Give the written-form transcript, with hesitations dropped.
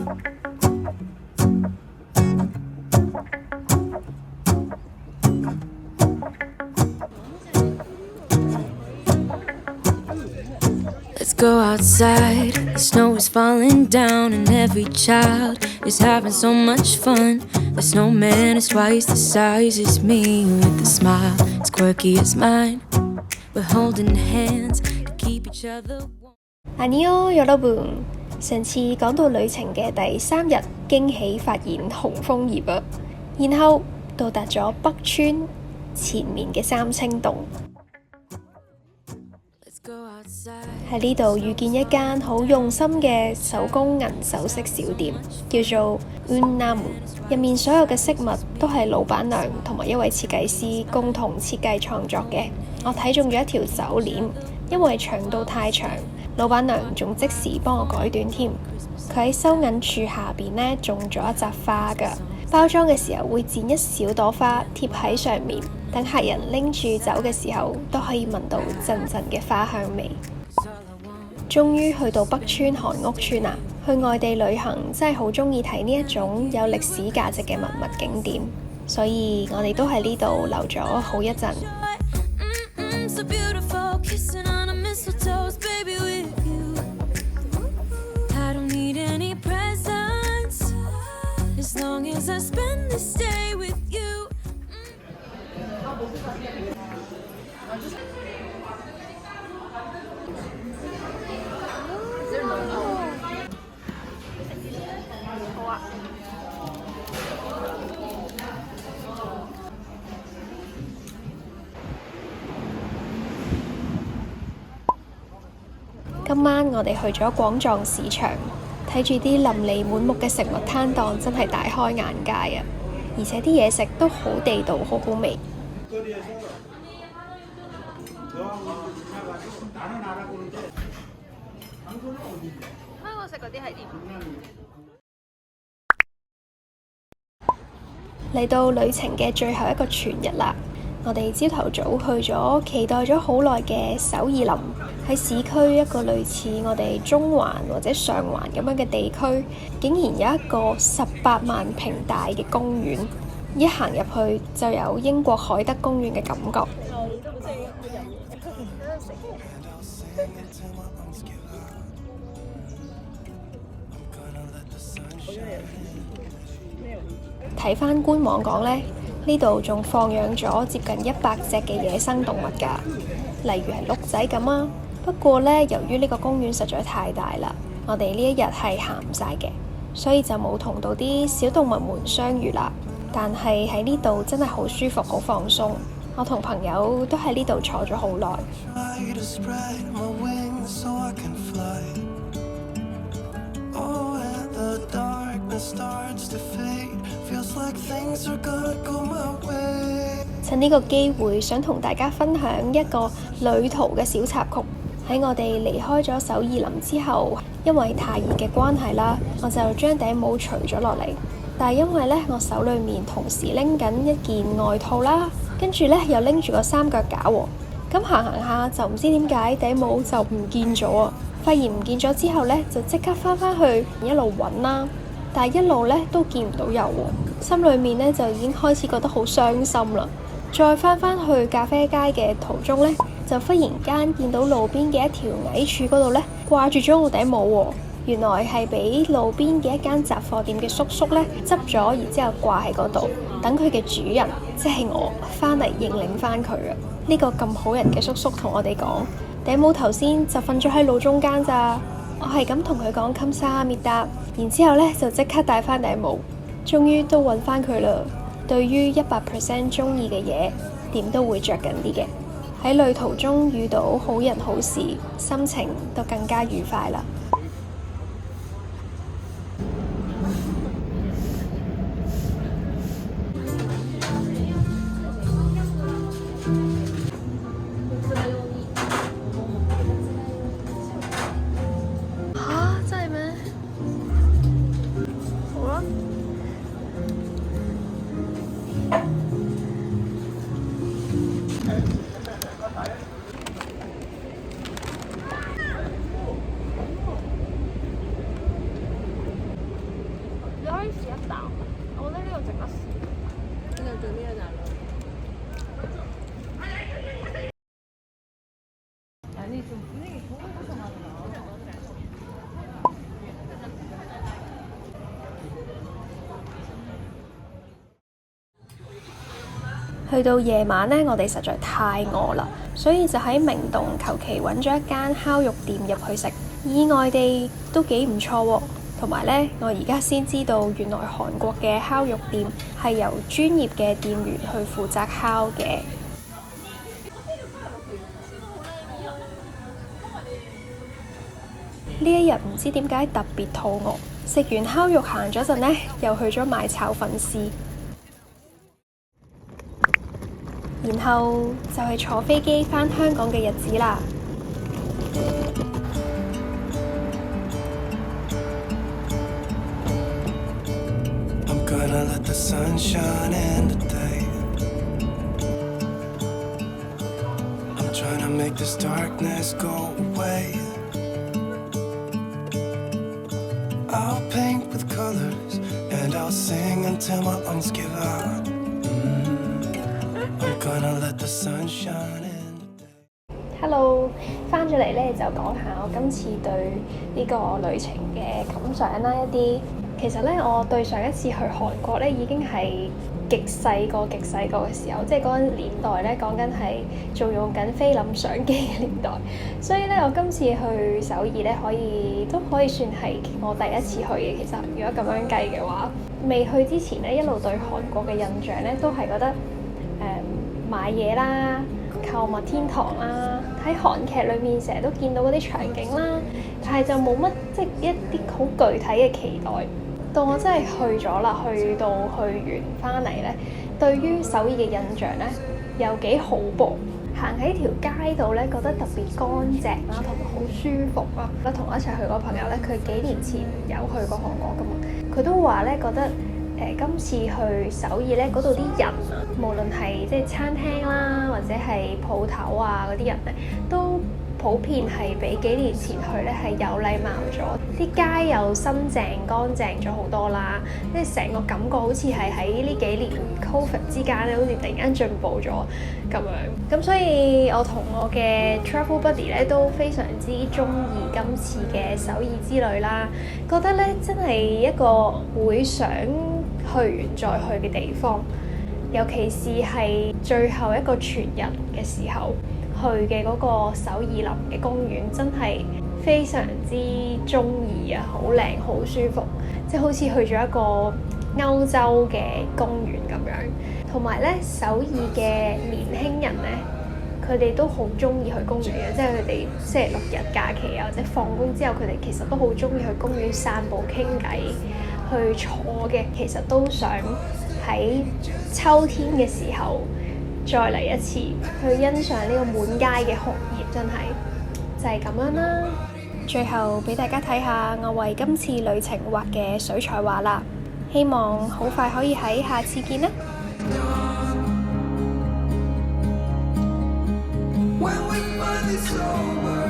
Let's go outside. The snow is falling down, and every child is having so much fun. The snowman is twice the size as me, with a smile as quirky as mine. We're holding hands to keep each other warm. 안녕 여러분，上次講到旅程嘅第3日，驚喜發現紅楓葉啊，然後到達咗北川前面嘅三清洞。喺呢度遇見一間好用心嘅手工銀首飾小店，叫做 Unnamu。入面所有嘅飾物都係老闆娘同埋一位設計師共同設計創作嘅。我睇中咗一條手鏈，因為長度太長，老闆娘仲即時幫我改短添。佢喺收銀處下邊呢種咗一紮花㗎，包裝嘅時候會剪一小朵花貼喺上面，等客人拎住走嘅時候都可以聞到陣陣嘅花香味。終於去到北川韓屋村啦！去外地旅行真係好鍾意睇呢一種有歷史價值嘅文物景點，所以我哋都喺呢度留咗好一陣。今晚我哋去咗廣藏市場，睇住啲淋漓滿目嘅食物攤檔，真係大開眼界啊！而且啲嘢食都好地道，好好味。香港食嗰啲係點？嚟到旅程嘅最後一個全日啦，我哋朝頭早去咗期待咗好耐嘅首爾林，喺市區一個類似我哋中環或者上環咁樣嘅地區，竟然有一個18萬平大嘅公園，一行入去就有英國海德公園嘅感覺。睇返官網講呢，呢度仲放養咗接近100隻嘅野生動物㗎，例如係鹿仔咁啊。不過呢，由於呢個公園實在太大啦，我哋呢一日係行唔晒嘅，所以就冇同到啲小動物們相遇啦。但係喺呢度真係好舒服，好放鬆。我同朋友都喺呢度坐咗好耐。趁呢個機會，想同大家分享一個旅途嘅小插曲。喺我哋離開咗首爾林之後，因為太熱嘅關係啦，我就將頂帽除咗落嚟。但係因為呢，我手裏面同時拎緊一件外套啦，跟住呢又拎住個三腳架喎。咁行下就唔知點解頂帽就唔見咗啊！發現唔見咗之後呢，就即刻返去一路揾啦。但係一路呢都見唔到有喎，心裏面呢就已經開始覺得好傷心啦。再返去咖啡街嘅途中呢，就忽然間見到路邊嘅一條矮柱嗰度呢，掛住咗我頂帽喎。原來係俾路邊嘅一間雜貨店嘅叔叔呢執咗，然之後掛喺嗰度，等佢嘅主人即係我返嚟認領返佢啊！呢個咁好人嘅叔叔同我哋講，頂帽頭先就瞓咗喺路中間咋。我係咁同佢講冚沙滅達，然之後呢就即刻戴返頂帽，終於都揾返佢啦。對於100% 中意嘅嘢，點都會着緊啲嘅。喺旅途中遇到好人好事，心情都更加愉快啦。真係咩？好啦。以試一啖，我覺得呢個值得試。呢個最尾一啖咯。去到夜晚呢，我哋實在太餓啦，所以就喺明洞求其揾咗一間烤肉店入去食，意外地都幾唔錯喎。同埋呢，我而家先知道原來韓國嘅烤肉店係由專業嘅店員去負責烤嘅。呢一日唔知點解特別肚餓，食完烤肉行咗陣呢，又去咗買炒粉絲。然後就係坐飛機返香港嘅日子啦。Hello， 翻咗嚟咧就講下我今次對呢個旅程嘅感想啦。其實咧，我對上一次去韓國咧已經係極細個嘅時候，即係嗰個年代咧，講緊係仲用緊菲林相機嘅年代。所以咧，我今次去首爾咧，都可以算係我第一次去嘅。其實如果咁樣計嘅話，未去之前咧，一路對韓國嘅印象咧，都係覺得買嘢啦、購物天堂啦，喺韓劇裏面成日都見到嗰啲場景啦，但係就冇乜即係一啲好具體嘅期待。到我真係去咗啦，去完翻嚟咧，對於首爾嘅印象咧有幾好噃。行喺條街度咧，覺得特別乾淨啦，同埋好舒服啦。同我一齊去個朋友咧，佢幾年前有去過韓國噶嘛，佢都話咧覺得今次去首爾咧，嗰度啲人啊，無論係即係餐廳啦，或者係鋪頭啊嗰啲人咧，都普遍係比幾年前去咧係有禮貌咗，啲街又新淨乾淨咗好多啦，即係成個感覺好似係喺呢幾年 Covid 之間咧，好似突然間進步咗咁樣。咁所以我同我嘅 travel buddy 咧都非常之中意今次嘅首爾之旅啦，覺得咧真係一個會想去完再去嘅地方，尤其是係最後一個全日嘅時候去嘅嗰個首爾林嘅公園，真係非常之中意啊！好靚，好舒服，即係好似去咗一個歐洲嘅公園咁樣。同埋咧，首爾嘅年輕人咧，佢哋都好中意去公園嘅，即係佢哋星期六日假期啊，或者放工之後，佢哋其實都好中意去公園散步傾偈。去坐嘅，其實都想喺秋天嘅時候再嚟一次，去欣賞呢個滿街嘅紅葉，真係就係咁樣啦。最後俾大家睇下我為今次旅程畫嘅水彩畫啦，希望好快可以喺下次見啦。When we finally sober